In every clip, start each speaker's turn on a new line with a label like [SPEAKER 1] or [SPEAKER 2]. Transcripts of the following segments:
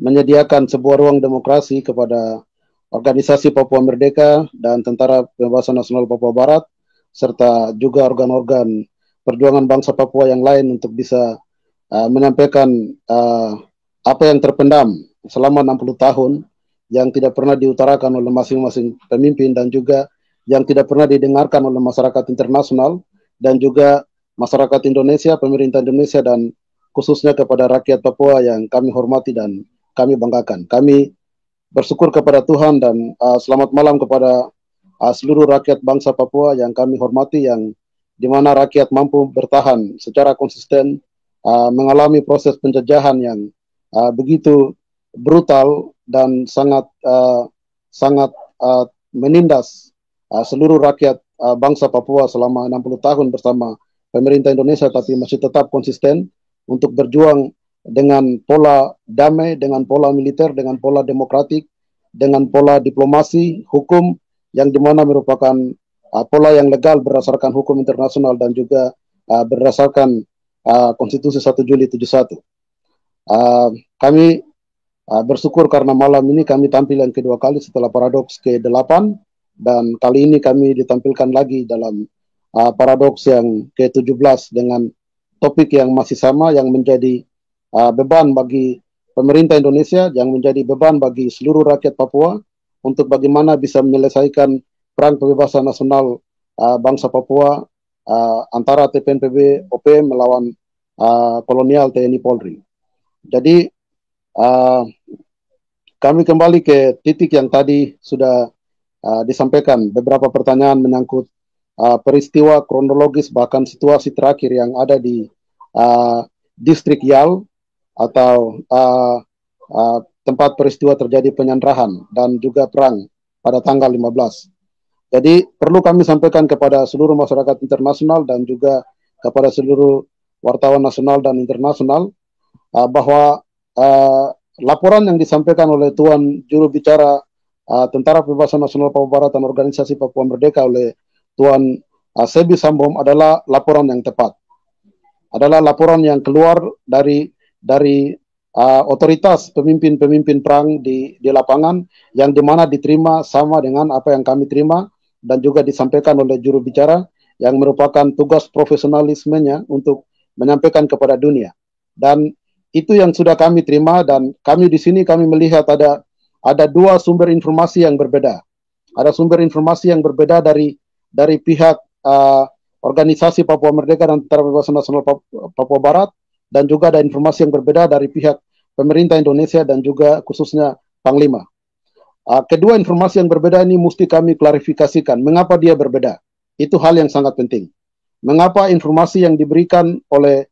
[SPEAKER 1] menyediakan sebuah ruang demokrasi kepada organisasi Papua Merdeka dan Tentara Pembebasan Nasional Papua Barat, serta juga organ-organ perjuangan bangsa Papua yang lain untuk bisa menyampaikan apa yang terpendam selama 60 tahun yang tidak pernah diutarakan oleh masing-masing pemimpin dan juga yang tidak pernah didengarkan oleh masyarakat internasional dan juga masyarakat Indonesia, pemerintah Indonesia, dan khususnya kepada rakyat Papua yang kami hormati dan kami banggakan. Kami bersyukur kepada Tuhan dan selamat malam kepada seluruh rakyat bangsa Papua yang kami hormati, yang di mana rakyat mampu bertahan secara konsisten mengalami proses penjajahan yang begitu brutal dan sangat menindas seluruh rakyat bangsa Papua selama 60 tahun bersama pemerintah Indonesia, tapi masih tetap konsisten untuk berjuang dengan pola damai, dengan pola militer, dengan pola demokratik, dengan pola diplomasi, hukum yang dimana merupakan pola yang legal berdasarkan hukum internasional dan juga berdasarkan Konstitusi 1 Juli 71. Kami bersyukur karena malam ini kami tampil yang kedua kali setelah paradoks ke-8, dan kali ini kami ditampilkan lagi dalam paradoks yang ke-17 dengan topik yang masih sama, yang menjadi beban bagi pemerintah Indonesia, yang menjadi beban bagi seluruh rakyat Papua untuk bagaimana bisa menyelesaikan perang pembebasan nasional bangsa Papua antara TPNPB OPM melawan kolonial TNI Polri. Jadi kami kembali ke titik yang tadi sudah disampaikan, beberapa pertanyaan menyangkut peristiwa kronologis bahkan situasi terakhir yang ada di distrik Yal atau tempat peristiwa terjadi penyanderaan dan juga perang pada tanggal 15. Jadi perlu kami sampaikan kepada seluruh masyarakat internasional dan juga kepada seluruh wartawan nasional dan internasional bahwa laporan yang disampaikan oleh Tuan Juru Bicara Tentara Pembebasan Nasional Papua Barat dan Organisasi Papua Merdeka oleh Tuan Sebi Sambom adalah laporan yang tepat. Adalah laporan yang keluar dari otoritas pemimpin-pemimpin perang di lapangan, yang dimana diterima sama dengan apa yang kami terima dan juga disampaikan oleh juru bicara yang merupakan tugas profesionalismenya untuk menyampaikan kepada dunia. Dan itu yang sudah kami terima, dan kami di sini kami melihat ada dua sumber informasi yang berbeda. Ada sumber informasi yang berbeda dari pihak organisasi Papua Merdeka dan Tentara Pembebasan Nasional Papua Barat, dan juga ada informasi yang berbeda dari pihak pemerintah Indonesia dan juga khususnya Panglima. Kedua informasi yang berbeda ini mesti kami klarifikasikan. Mengapa dia berbeda? Itu hal yang sangat penting. Mengapa informasi yang diberikan oleh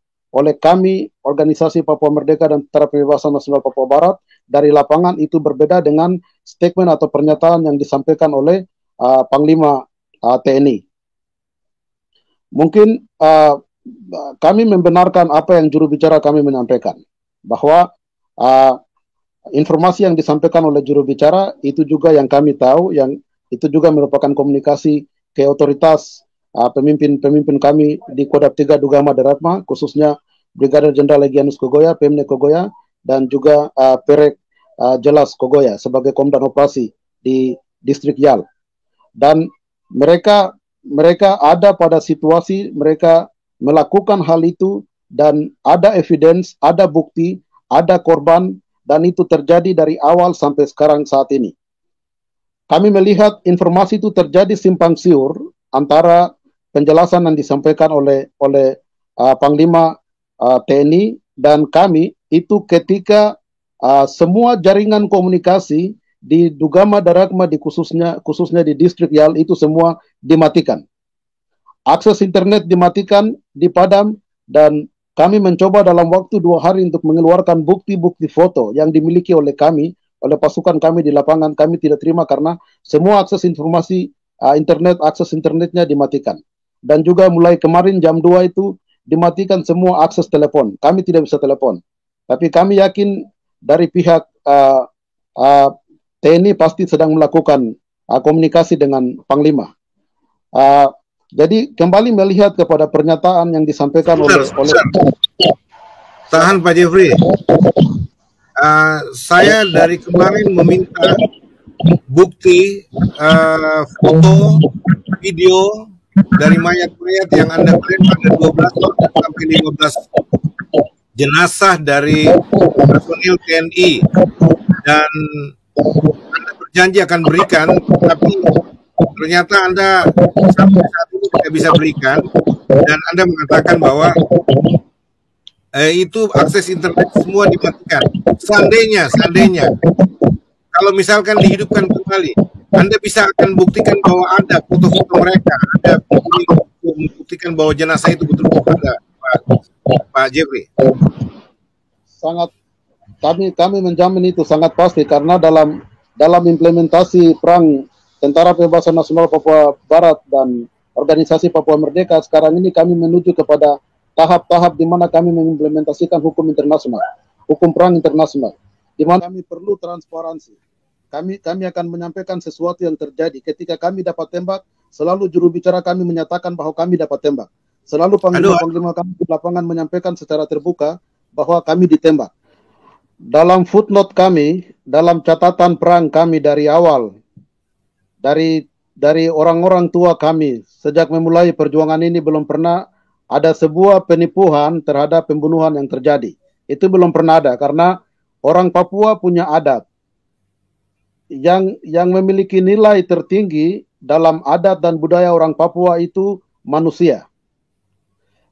[SPEAKER 1] kami, organisasi Papua Merdeka dan Tentara Pembebasan Nasional Papua Barat dari lapangan itu berbeda dengan statement atau pernyataan yang disampaikan oleh Panglima TNI. Mungkin kami membenarkan apa yang juru bicara kami menyampaikan, bahwa informasi yang disampaikan oleh juru bicara itu juga yang kami tahu, yang itu juga merupakan komunikasi ke otoritas pemimpin kami di Kodam 3 Dugama Daratma, khususnya Brigadir Jenderal Egyanus Kogoya, Pemne Kogoya, dan juga Perek Jelas Kogoya sebagai Komandan Operasi di distrik Yal. Dan mereka ada pada situasi mereka melakukan hal itu, dan ada evidence, ada bukti, ada korban, dan itu terjadi dari awal sampai sekarang saat ini. Kami melihat informasi itu terjadi simpang siur antara penjelasan yang disampaikan oleh Panglima TNI dan kami itu ketika semua jaringan komunikasi di Dugama Daratma, di khususnya di distrik Yal itu semua dimatikan. Akses internet dimatikan, dipadam, dan kami mencoba dalam waktu 2 hari untuk mengeluarkan bukti-bukti foto yang dimiliki oleh kami, oleh pasukan kami di lapangan. Kami tidak terima karena semua akses informasi akses internetnya dimatikan. Dan juga mulai kemarin jam 2 itu dimatikan semua akses telepon. Kami tidak bisa telepon. Tapi kami yakin dari pihak TNI pasti sedang melakukan komunikasi dengan Panglima. Jadi kembali melihat kepada pernyataan yang disampaikan oleh
[SPEAKER 2] tahan Pak Jeffrey. Saya dari kemarin meminta bukti foto, video dari mayat-mayat yang Anda klaim ada 12 sampai 15 jenazah dari personil TNI, dan Anda berjanji akan berikan, tapi ternyata Anda sampai saat ini tidak bisa berikan, dan Anda mengatakan bahwa itu akses internet semua dimatikan. Seandainya kalau misalkan dihidupkan kembali, Anda bisa akan buktikan bahwa ada foto-foto mereka, ada video membuktikan bahwa jenazah itu betul-betul ada, Pak Jeffrey.
[SPEAKER 1] Sangat, kami menjamin itu sangat pasti, karena dalam implementasi perang Tentara Pembebasan Nasional Papua Barat dan organisasi Papua Merdeka, sekarang ini kami menuju kepada tahap-tahap di mana kami mengimplementasikan hukum internasional, hukum perang internasional, di mana kami perlu transparansi. Kami akan menyampaikan sesuatu yang terjadi. Ketika kami dapat tembak, selalu juru bicara kami menyatakan bahwa kami dapat tembak. Selalu panglima kami di lapangan menyampaikan secara terbuka bahwa kami ditembak. Dalam footnote kami, dalam catatan perang kami dari awal, dari orang-orang tua kami, sejak memulai perjuangan ini belum pernah ada sebuah penipuan terhadap pembunuhan yang terjadi. Itu belum pernah ada, karena orang Papua punya adat yang memiliki nilai tertinggi dalam adat dan budaya orang Papua itu manusia.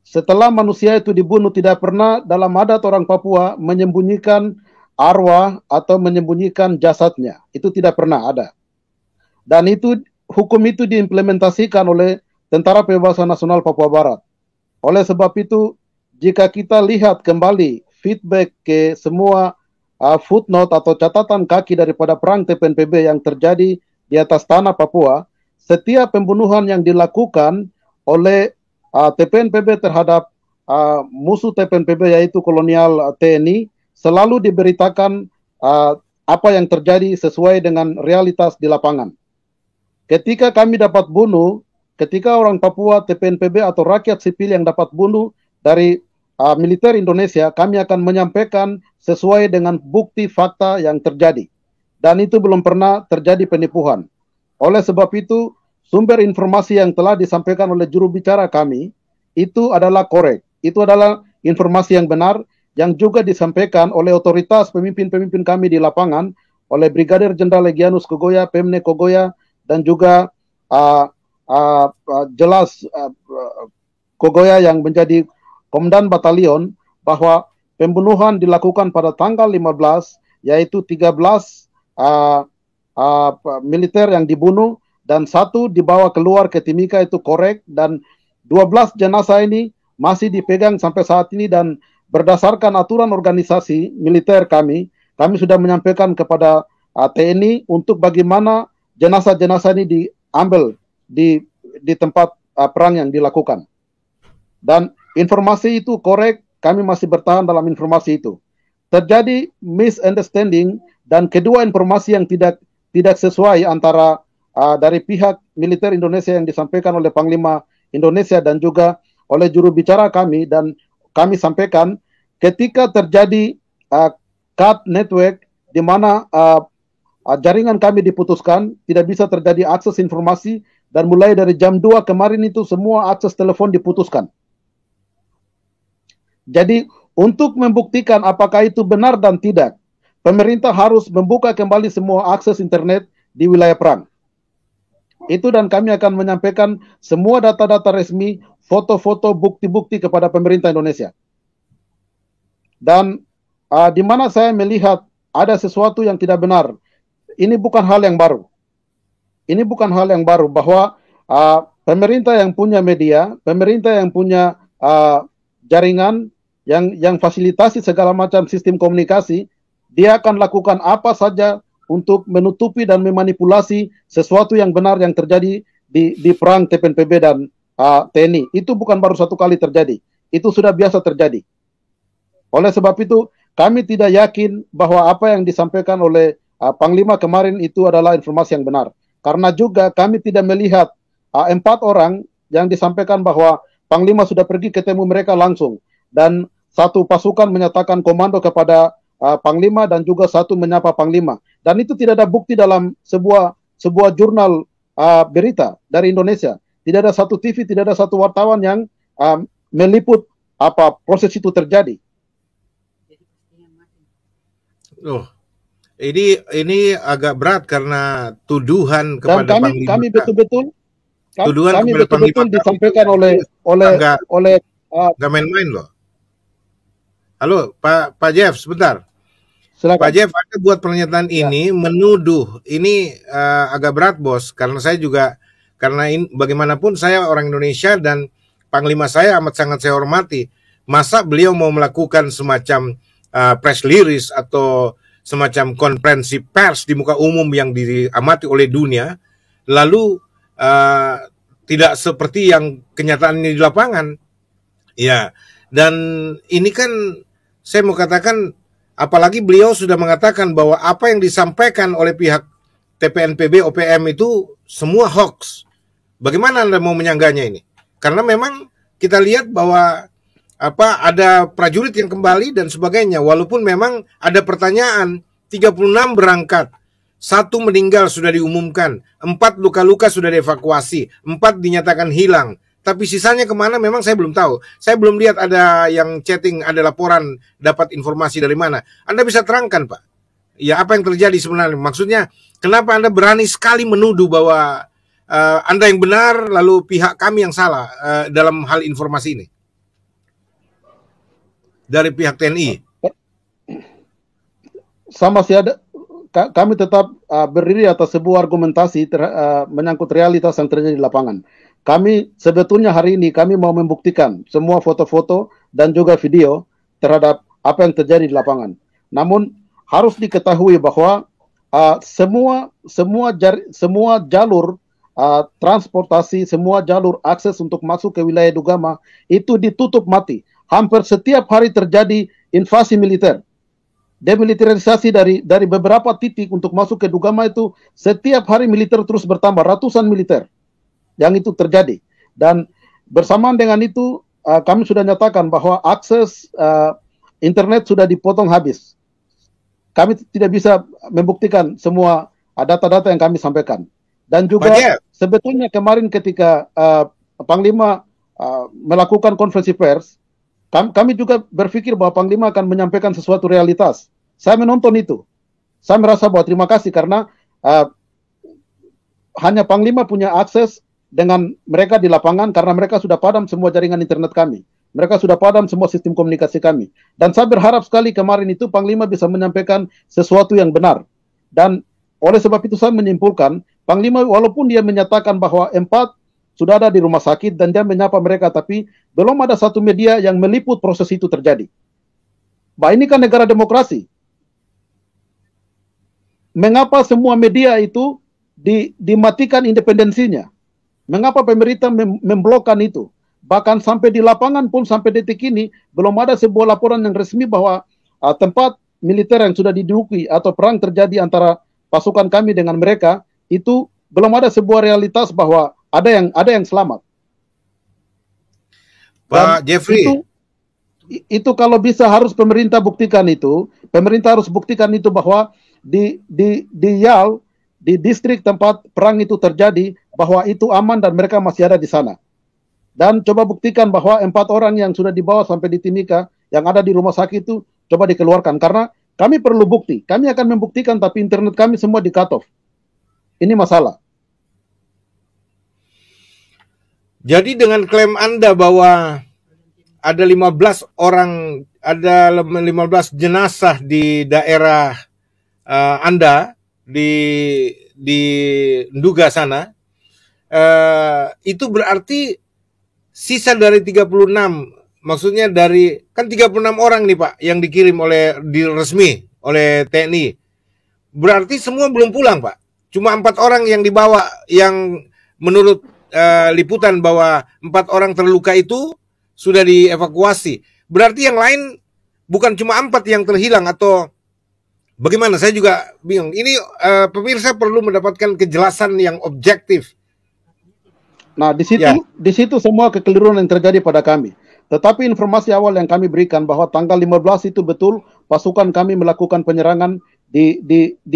[SPEAKER 1] Setelah manusia itu dibunuh, tidak pernah dalam adat orang Papua menyembunyikan arwah atau menyembunyikan jasadnya. Itu tidak pernah ada. Dan hukum itu diimplementasikan oleh Tentara Pembebasan Nasional Papua Barat. Oleh sebab itu, jika kita lihat kembali feedback ke semua footnote atau catatan kaki daripada perang TPNPB yang terjadi di atas tanah Papua, setiap pembunuhan yang dilakukan oleh TPNPB terhadap musuh TPNPB yaitu kolonial TNI selalu diberitakan apa yang terjadi sesuai dengan realitas di lapangan. Ketika kami dapat bunuh, ketika orang Papua, TPNPB atau rakyat sipil yang dapat bunuh dari militer Indonesia, kami akan menyampaikan sesuai dengan bukti fakta yang terjadi. Dan itu belum pernah terjadi penipuan. Oleh sebab itu, sumber informasi yang telah disampaikan oleh juru bicara kami, itu adalah korek. Itu adalah informasi yang benar, yang juga disampaikan oleh otoritas pemimpin-pemimpin kami di lapangan, oleh Brigadir Jenderal Egyanus Kogoya, Pemne Kogoya, dan juga jelas Kogoya yang menjadi komandan batalion, bahwa pembunuhan dilakukan pada tanggal 15, yaitu 13 militer yang dibunuh, dan 1 dibawa keluar ke Timika, itu korek, dan 12 jenazah ini masih dipegang sampai saat ini, dan berdasarkan aturan organisasi militer kami sudah menyampaikan kepada TNI untuk bagaimana jenazah-jenazah ini diambil di tempat perang yang dilakukan. Dan informasi itu korek, kami masih bertahan dalam informasi itu. Terjadi misunderstanding, dan kedua informasi yang tidak sesuai antara dari pihak militer Indonesia yang disampaikan oleh Panglima Indonesia dan juga oleh juru bicara kami, dan kami sampaikan ketika terjadi cut network di mana jaringan kami diputuskan, tidak bisa terjadi akses informasi, dan mulai dari jam 2 kemarin itu semua akses telepon diputuskan. Jadi untuk membuktikan apakah itu benar dan tidak, pemerintah harus membuka kembali semua akses internet di wilayah perang. Itu, dan kami akan menyampaikan semua data-data resmi, foto-foto, bukti-bukti kepada pemerintah Indonesia. Dan di mana saya melihat ada sesuatu yang tidak benar, ini bukan hal yang baru. Ini bukan hal yang baru, bahwa pemerintah yang punya media, pemerintah yang punya jaringan, yang fasilitasi segala macam sistem komunikasi, dia akan lakukan apa saja untuk menutupi dan memanipulasi sesuatu yang benar yang terjadi di perang TPNPB dan TNI. Itu bukan baru satu kali terjadi, itu sudah biasa terjadi. Oleh sebab itu, kami tidak yakin bahwa apa yang disampaikan oleh Panglima kemarin itu adalah informasi yang benar. Karena juga kami tidak melihat 4 orang yang disampaikan bahwa Panglima sudah pergi ketemu mereka langsung, dan 1 pasukan menyatakan komando kepada Panglima dan juga satu menyapa Panglima. Dan itu tidak ada bukti dalam sebuah jurnal berita dari Indonesia. Tidak ada satu TV, tidak ada satu wartawan yang meliput apa proses itu terjadi.
[SPEAKER 2] Oh, ini agak berat karena tuduhan
[SPEAKER 1] Dan
[SPEAKER 2] kepada Panglima.
[SPEAKER 1] kami betul-betul
[SPEAKER 2] Tuduhan
[SPEAKER 1] kami
[SPEAKER 2] kepada
[SPEAKER 1] betul-betul
[SPEAKER 2] Panglima
[SPEAKER 1] disampaikan oleh
[SPEAKER 2] nggak main-main loh. Halo, Pak Jeff, sebentar.
[SPEAKER 1] silakan.
[SPEAKER 2] Pak Jeff, Anda buat pernyataan ini menuduh. Ini agak berat, Bos, karena saya juga bagaimanapun saya orang Indonesia dan Panglima saya amat sangat saya hormati. Masa beliau mau melakukan semacam press release atau semacam konferensi pers di muka umum yang diamati oleh dunia, lalu tidak seperti yang kenyataannya di lapangan. Ya, dan ini kan saya mau katakan, apalagi beliau sudah mengatakan bahwa apa yang disampaikan oleh pihak TPNPB, OPM itu semua hoax. Bagaimana Anda mau menyangganya ini? Karena memang kita lihat bahwa ada prajurit yang kembali dan sebagainya. Walaupun memang ada pertanyaan, 36 berangkat, 1 meninggal sudah diumumkan, 4 luka-luka sudah dievakuasi, 4 dinyatakan hilang. Tapi sisanya kemana memang saya belum tahu. Saya belum lihat ada yang chatting, ada laporan, dapat informasi dari mana. Anda bisa terangkan, Pak? Ya, apa yang terjadi sebenarnya? Maksudnya, kenapa Anda berani sekali menuduh bahwa Anda yang benar, lalu pihak kami yang salah dalam hal informasi ini? Dari pihak TNI.
[SPEAKER 1] Sama sih kami tetap berdiri atas sebuah argumentasi menyangkut realitas yang terjadi di lapangan. Kami sebetulnya hari ini kami mau membuktikan semua foto-foto dan juga video terhadap apa yang terjadi di lapangan. Namun harus diketahui bahwa semua jalur transportasi, semua jalur akses untuk masuk ke wilayah Dugama itu ditutup mati. Hampir setiap hari terjadi invasi militer. Demilitarisasi dari beberapa titik untuk masuk ke Dugama itu setiap hari militer terus bertambah, ratusan militer yang itu terjadi. Dan bersamaan dengan itu kami sudah nyatakan bahwa akses internet sudah dipotong habis. Kami tidak bisa membuktikan semua data-data yang kami sampaikan. Dan juga sebetulnya kemarin ketika Panglima melakukan konferensi pers, kami juga berpikir bahwa Panglima akan menyampaikan sesuatu realitas. Saya menonton itu. Saya merasa bahwa terima kasih karena hanya Panglima punya akses dengan mereka di lapangan karena mereka sudah padam semua jaringan internet kami. Mereka sudah padam semua sistem komunikasi kami. Dan saya berharap sekali kemarin itu Panglima bisa menyampaikan sesuatu yang benar. Dan oleh sebab itu saya menyimpulkan, Panglima walaupun dia menyatakan bahwa 4 sudah ada di rumah sakit dan dia menyapa mereka, tapi belum ada satu media yang meliput proses itu terjadi. Bah, ini kan negara demokrasi. Mengapa semua media itu dimatikan independensinya? Mengapa pemerintah memblokkan itu? Bahkan sampai di lapangan pun sampai detik ini belum ada sebuah laporan yang resmi bahwa tempat militer yang sudah diduduki atau perang terjadi antara pasukan kami dengan mereka itu belum ada sebuah realitas bahwa ada yang selamat.
[SPEAKER 2] Pak Jeffrey,
[SPEAKER 1] itu kalau bisa harus pemerintah buktikan itu. Pemerintah harus buktikan itu bahwa di Yal, di distrik tempat perang itu terjadi, bahwa itu aman dan mereka masih ada di sana. Dan coba buktikan bahwa 4 orang yang sudah dibawa sampai di Timika, yang ada di rumah sakit itu, coba dikeluarkan. Karena kami perlu bukti. Kami akan membuktikan, tapi internet kami semua di-cut off. Ini masalah.
[SPEAKER 2] Jadi dengan klaim Anda bahwa ada 15 orang, ada 15 jenazah di daerah Anda di Nduga sana, itu berarti sisa dari 36, maksudnya dari kan 36 orang nih Pak yang dikirim resmi oleh TNI. Berarti semua belum pulang Pak. Cuma 4 orang yang dibawa, yang menurut liputan bahwa 4 orang terluka itu sudah dievakuasi. Berarti yang lain bukan cuma 4 yang terhilang atau bagaimana? Saya juga bingung. Ini pemirsa perlu mendapatkan kejelasan yang objektif.
[SPEAKER 1] Nah, di situ semua kekeliruan yang terjadi pada kami. Tetapi informasi awal yang kami berikan bahwa tanggal 15 itu betul pasukan kami melakukan penyerangan di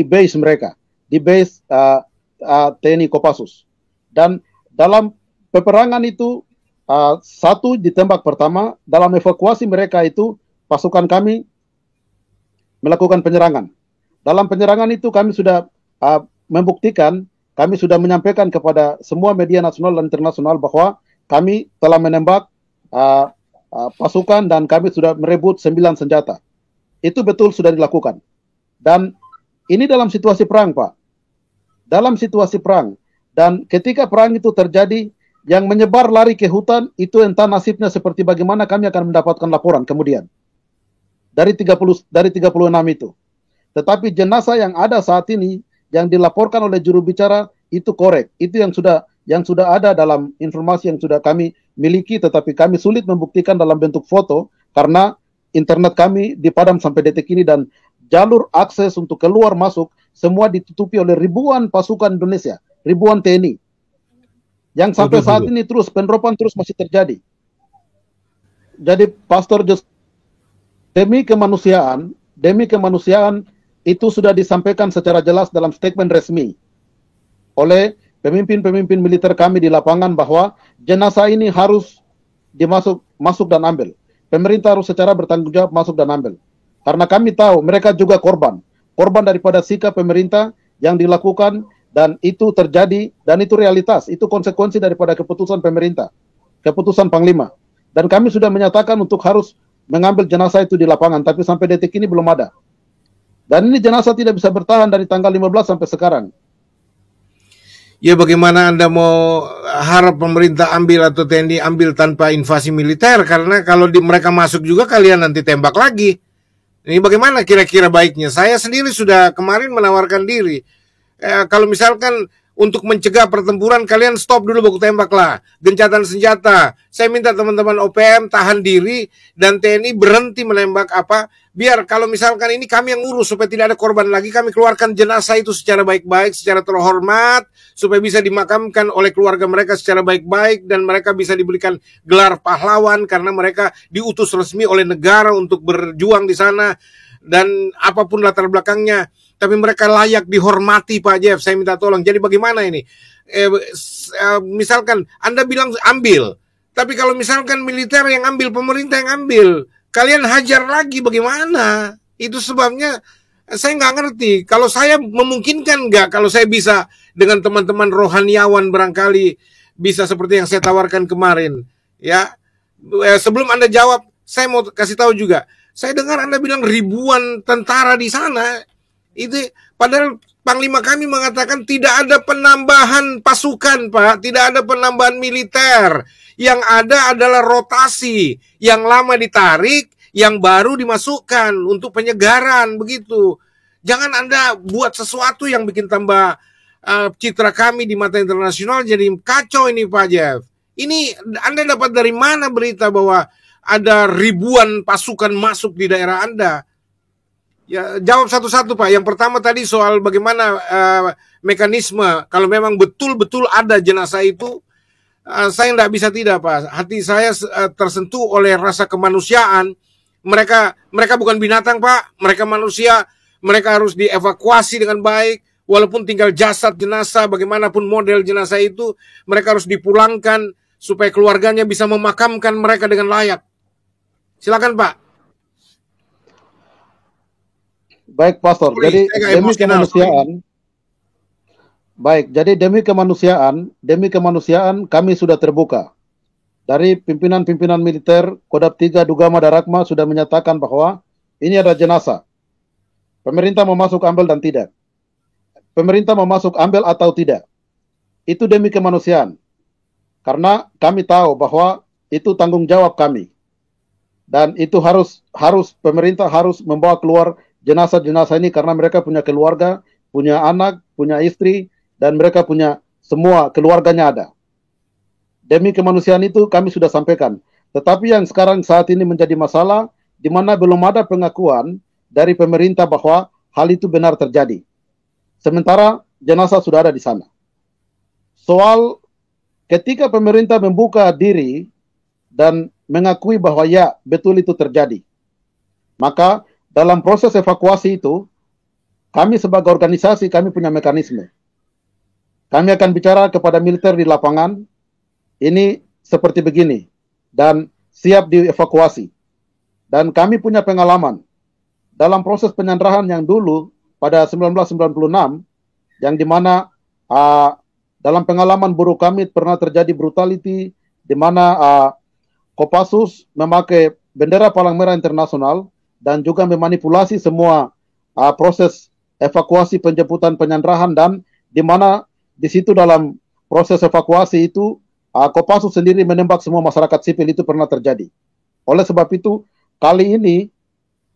[SPEAKER 1] base mereka, di base TNI Kopassus. Dan dalam peperangan itu, satu ditembak pertama, dalam evakuasi mereka itu pasukan kami melakukan penyerangan. Dalam penyerangan itu kami sudah membuktikan, kami sudah menyampaikan kepada semua media nasional dan internasional bahwa kami telah menembak pasukan dan kami sudah merebut 9 senjata. Itu betul sudah dilakukan. Dan ini dalam situasi perang, Pak. Dalam situasi perang. Dan ketika perang itu terjadi, yang menyebar lari ke hutan, itu entah nasibnya seperti bagaimana, kami akan mendapatkan laporan kemudian. Dari 36 itu. Tetapi jenazah yang ada saat ini, yang dilaporkan oleh juru bicara, itu korek. Itu yang sudah ada dalam informasi yang sudah kami miliki, tetapi kami sulit membuktikan dalam bentuk foto, karena internet kami dipadam sampai detik ini, dan jalur akses untuk keluar masuk, semua ditutupi oleh ribuan pasukan Indonesia, ribuan TNI. Yang sampai saat ini terus, penerapan terus masih terjadi. Jadi Pastor Jos, demi kemanusiaan itu sudah disampaikan secara jelas dalam statement resmi oleh pemimpin-pemimpin militer kami di lapangan bahwa jenazah ini harus masuk dan ambil. Pemerintah harus secara bertanggung jawab masuk dan ambil. Karena kami tahu mereka juga korban daripada sikap pemerintah yang dilakukan, dan itu terjadi dan itu realitas, itu konsekuensi daripada keputusan pemerintah, keputusan Panglima. Dan kami sudah menyatakan untuk harus mengambil jenazah itu di lapangan, tapi sampai detik ini belum ada. Dan ini jenazah tidak bisa bertahan dari tanggal 15 sampai sekarang.
[SPEAKER 2] Ya, bagaimana Anda mau harap pemerintah ambil atau TNI ambil tanpa invasi militer? Karena kalau mereka masuk juga kalian nanti tembak lagi. Ini bagaimana kira-kira baiknya? Saya sendiri sudah kemarin menawarkan diri. Kalau misalkan untuk mencegah pertempuran, kalian stop dulu baku tembak lah, gencatan senjata. Saya minta teman-teman OPM tahan diri dan TNI berhenti menembak biar kalau misalkan ini kami yang urus supaya tidak ada korban lagi, kami keluarkan jenazah itu secara baik-baik, secara terhormat, supaya bisa dimakamkan oleh keluarga mereka secara baik-baik, dan mereka bisa diberikan gelar pahlawan karena mereka diutus resmi oleh negara untuk berjuang di sana, dan apapun latar belakangnya. Tapi mereka layak dihormati, Pak Jeff. Saya minta tolong. Jadi bagaimana ini? Misalkan Anda bilang ambil, tapi kalau misalkan militer yang ambil, pemerintah yang ambil, kalian hajar lagi, bagaimana? Itu sebabnya saya nggak ngerti. Kalau saya memungkinkan nggak, kalau saya bisa dengan teman-teman rohaniawan barangkali bisa seperti yang saya tawarkan kemarin. Ya, sebelum Anda jawab, saya mau kasih tahu juga. Saya dengar Anda bilang ribuan tentara di sana. Itu padahal Panglima kami mengatakan tidak ada penambahan pasukan, Pak, tidak ada penambahan militer. Yang ada adalah rotasi, yang lama ditarik, yang baru dimasukkan untuk penyegaran, begitu. Jangan Anda buat sesuatu yang bikin tambah citra kami di mata internasional jadi kacau ini, Pak Jeff. Ini Anda dapat dari mana berita bahwa ada ribuan pasukan masuk di daerah Anda? Ya, jawab satu-satu, Pak. Yang pertama tadi soal bagaimana mekanisme, kalau memang betul-betul ada jenazah itu, saya tidak bisa tidak, Pak. Hati saya tersentuh oleh rasa kemanusiaan. Mereka bukan binatang, Pak. Mereka manusia. Mereka harus dievakuasi dengan baik. Walaupun tinggal jasad jenazah, bagaimanapun model jenazah itu, mereka harus dipulangkan supaya keluarganya bisa memakamkan mereka dengan layak. Silakan, Pak.
[SPEAKER 1] Baik, Pastor. Jadi demi kemanusiaan, demi kemanusiaan kami sudah terbuka. Dari pimpinan-pimpinan militer, Kodam 3 Dugama Darakma sudah menyatakan bahwa ini ada jenazah. Pemerintah mau masuk ambil dan tidak. Pemerintah mau masuk ambil atau tidak. Itu demi kemanusiaan. Karena kami tahu bahwa itu tanggung jawab kami. Dan itu harus pemerintah harus membawa keluar jenazah-jenazah ini karena mereka punya keluarga, punya anak, punya istri, dan mereka punya semua keluarganya ada. Demi kemanusiaan itu kami sudah sampaikan. Tetapi yang sekarang saat ini menjadi masalah, di mana belum ada pengakuan dari pemerintah bahwa hal itu benar terjadi. Sementara jenazah sudah ada di sana. Soal ketika pemerintah membuka diri dan mengakui bahwa ya betul itu terjadi, maka dalam proses evakuasi itu, kami sebagai organisasi, kami punya mekanisme. Kami akan bicara kepada militer di lapangan, ini seperti begini, dan siap dievakuasi. Dan kami punya pengalaman, dalam proses penyanderaan yang dulu, pada 1996, yang dimana dalam pengalaman buruk kami pernah terjadi brutality, di mana Kopassus memakai bendera Palang Merah Internasional, dan juga memanipulasi semua proses evakuasi, penjemputan, penyanderaan, dan di mana di situ dalam proses evakuasi itu Kopassus sendiri menembak semua masyarakat sipil, itu pernah terjadi. Oleh sebab itu, kali ini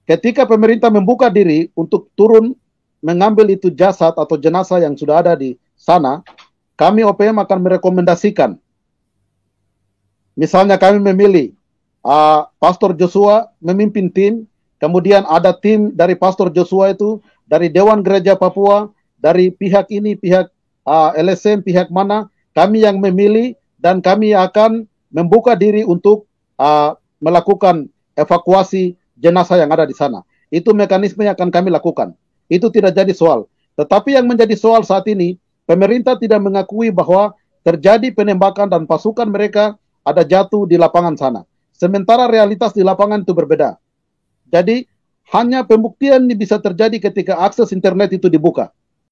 [SPEAKER 1] ketika pemerintah membuka diri untuk turun mengambil itu jasad atau jenazah yang sudah ada di sana, kami OPM akan merekomendasikan, misalnya kami memilih Pastor Joshua memimpin tim, kemudian ada tim dari Pastor Joshua itu, dari Dewan Gereja Papua, dari pihak ini, pihak LSM, pihak mana, kami yang memilih, dan kami akan membuka diri untuk melakukan evakuasi jenazah yang ada di sana. Itu mekanisme yang akan kami lakukan. Itu tidak jadi soal. Tetapi yang menjadi soal saat ini, pemerintah tidak mengakui bahwa terjadi penembakan dan pasukan mereka ada jatuh di lapangan sana. Sementara realitas di lapangan itu berbeda. Jadi hanya pembuktian ini bisa terjadi ketika akses internet itu dibuka.